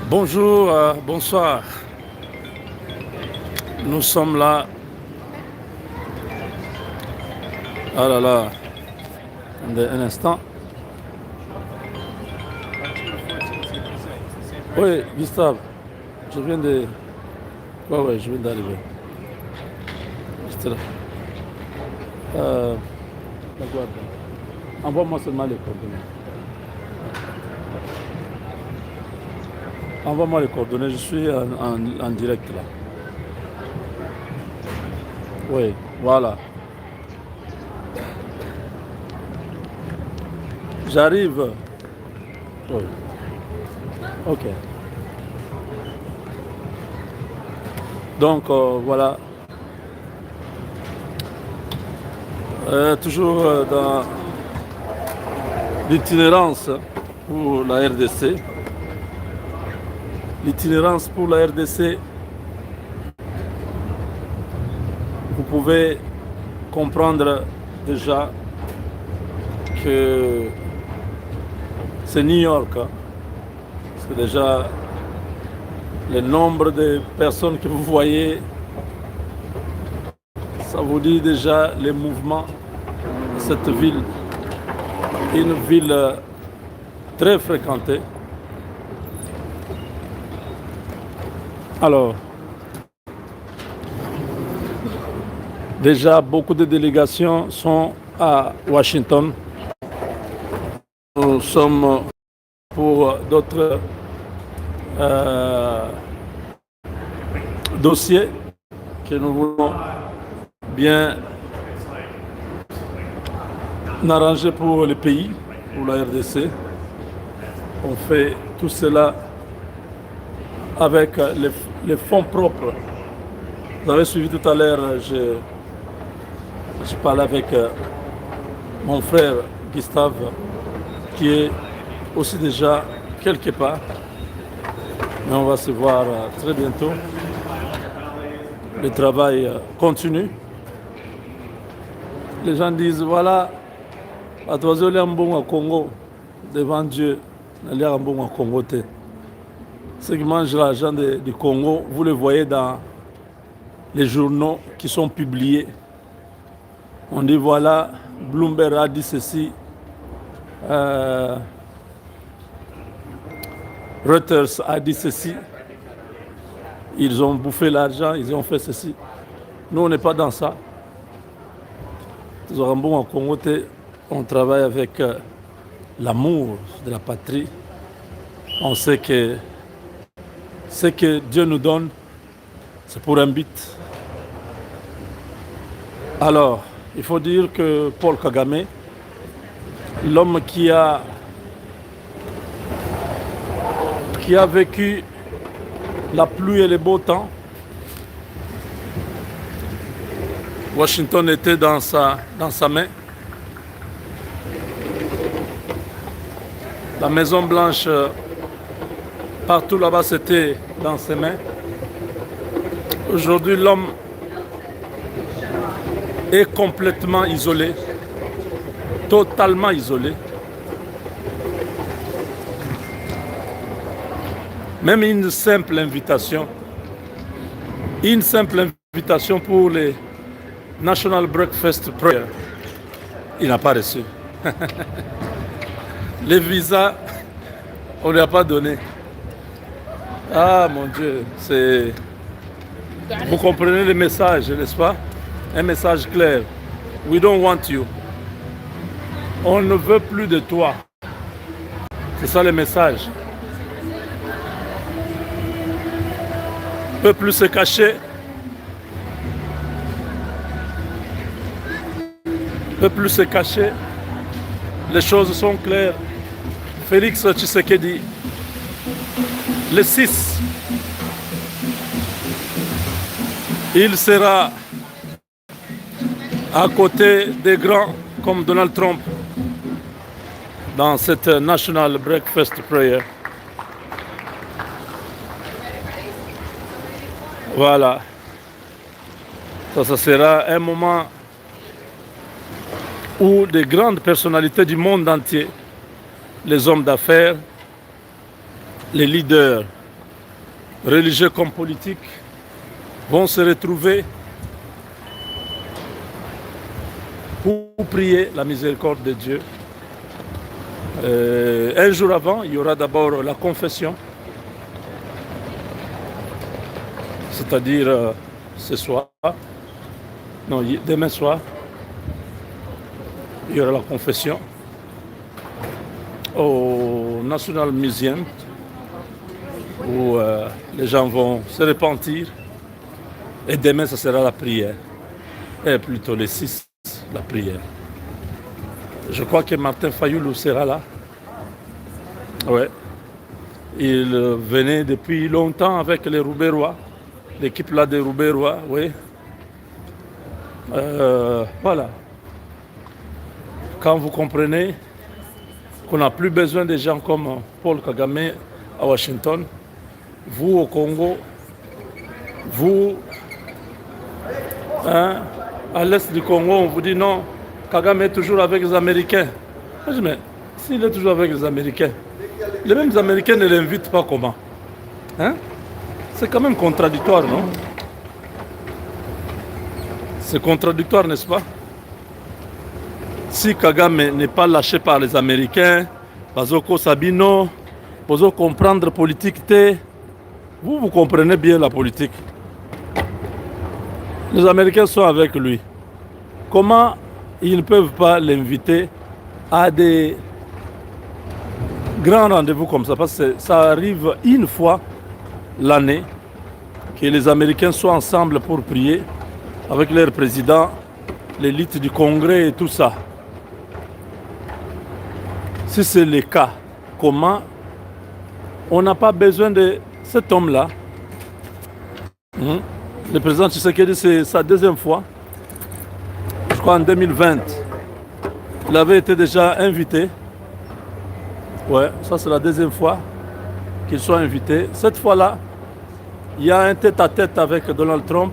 Bonjour, bonsoir. Nous sommes là. Ah là là. Attendez un instant. Oui, Gustave. Je viens de. Ouais, je viens d'arriver. Juste là. La guarde. Envoie-moi seulement les coordonnées. Envoie-moi les coordonnées. Je suis en direct là. Oui, voilà. J'arrive. Oui. Ok. Donc voilà. Toujours dans l'itinérance pour la RDC. L'itinérance pour la RDC, vous pouvez comprendre déjà que c'est New York. Hein. Parce que déjà, le nombre de personnes que vous voyez, ça vous dit déjà les mouvements de cette ville. Une ville très fréquentée. Alors, déjà beaucoup de délégations sont à Washington. Nous sommes pour d'autres dossiers que nous voulons bien arranger pour le pays, pour la RDC. On fait tout cela avec les fonds propres. Vous avez suivi tout à l'heure, je parlais avec mon frère Gustave, qui est aussi déjà quelque part. Mais on va se voir très bientôt. Le travail continue. Les gens disent, voilà, à toi, bon au Congo, devant Dieu, il y a un bon au Congo. Ceux qui mangent l'argent du Congo, vous le voyez dans les journaux qui sont publiés. On dit, voilà, Bloomberg a dit ceci, Reuters a dit ceci, ils ont bouffé l'argent, ils ont fait ceci. Nous, on n'est pas dans ça. Nous aurons bon au Congo, on travaille avec l'amour de la patrie. On sait que ce que Dieu nous donne, c'est pour un but. Alors, il faut dire que Paul Kagame, l'homme qui a vécu la pluie et le beau temps, Washington était dans sa main. La Maison Blanche, partout là-bas, c'était dans ses mains. Aujourd'hui, l'homme est complètement isolé, totalement isolé. Même une simple invitation pour les National Breakfast Prayer, il n'a pas reçu. Les visas, on ne lui a pas donné. Ah mon Dieu, c'est... Vous comprenez le message, n'est-ce pas? Un message clair. We don't want you. On ne veut plus de toi. C'est ça le message. On ne peut plus se cacher. On ne peut plus se cacher. Les choses sont claires. Félix Tshisekedi, le 6, il sera à côté des grands comme Donald Trump dans cette National Breakfast Prayer. Voilà. Ça sera un moment où des grandes personnalités du monde entier, les hommes d'affaires, les leaders religieux comme politiques, vont se retrouver pour prier la miséricorde de Dieu. Un jour avant, il y aura d'abord la confession, c'est-à-dire ce soir, non, demain soir, il y aura la confession au National Museum où les gens vont se repentir et demain ce sera la prière, et plutôt les 6, la prière. Je crois que Martin Fayoulou sera là. Ouais. Il venait depuis longtemps avec les Roubaix-Rois, l'équipe là des Roubaix-Rois, oui. Voilà. Quand vous comprenez qu'on n'a plus besoin de gens comme Paul Kagame à Washington, vous au Congo, vous, hein, à l'est du Congo, on vous dit non, Kagame est toujours avec les Américains. Je dis, mais s'il est toujours avec les Américains, les mêmes Américains ne l'invitent pas comment, hein? C'est quand même contradictoire, non? C'est contradictoire, n'est-ce pas? Si Kagame n'est pas lâché par les Américains, Bazoko Sabino, vous comprendre politique, vous comprenez bien la politique. Les Américains sont avec lui. Comment ils ne peuvent pas l'inviter à des grands rendez-vous comme ça? Parce que ça arrive une fois l'année que les Américains soient ensemble pour prier avec leur président, l'élite du Congrès et tout ça. Si c'est le cas, comment on n'a pas besoin de cet homme-là? Le président Tshisekedi, c'est sa deuxième fois. Je crois en 2020, il avait été déjà invité. Ouais, ça c'est la deuxième fois qu'il soit invité. Cette fois-là, il y a un tête-à-tête avec Donald Trump.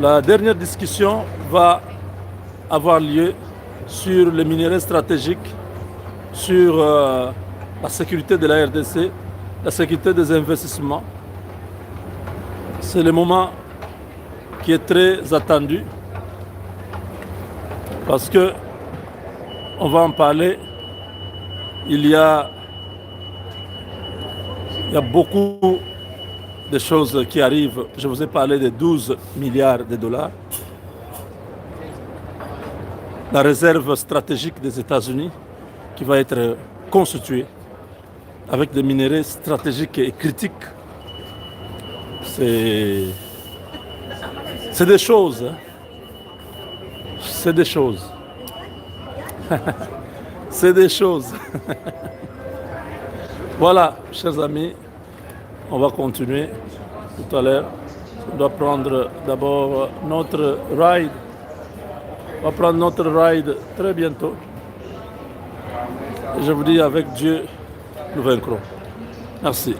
La dernière discussion va avoir lieu sur les minéraux stratégiques, sur la sécurité de la RDC, la sécurité des investissements. C'est le moment qui est très attendu parce que on va en parler. Il y a beaucoup de choses qui arrivent. Je vous ai parlé de 12 milliards de dollars. La réserve stratégique des États-Unis qui va être constituée avec des minéraux stratégiques et critiques. C'est des choses. Hein. C'est des choses. C'est des choses. Voilà, chers amis, on va continuer tout à l'heure. On doit prendre d'abord notre ride. On va prendre notre ride très bientôt. Et je vous dis, avec Dieu, nous vaincrons. Merci.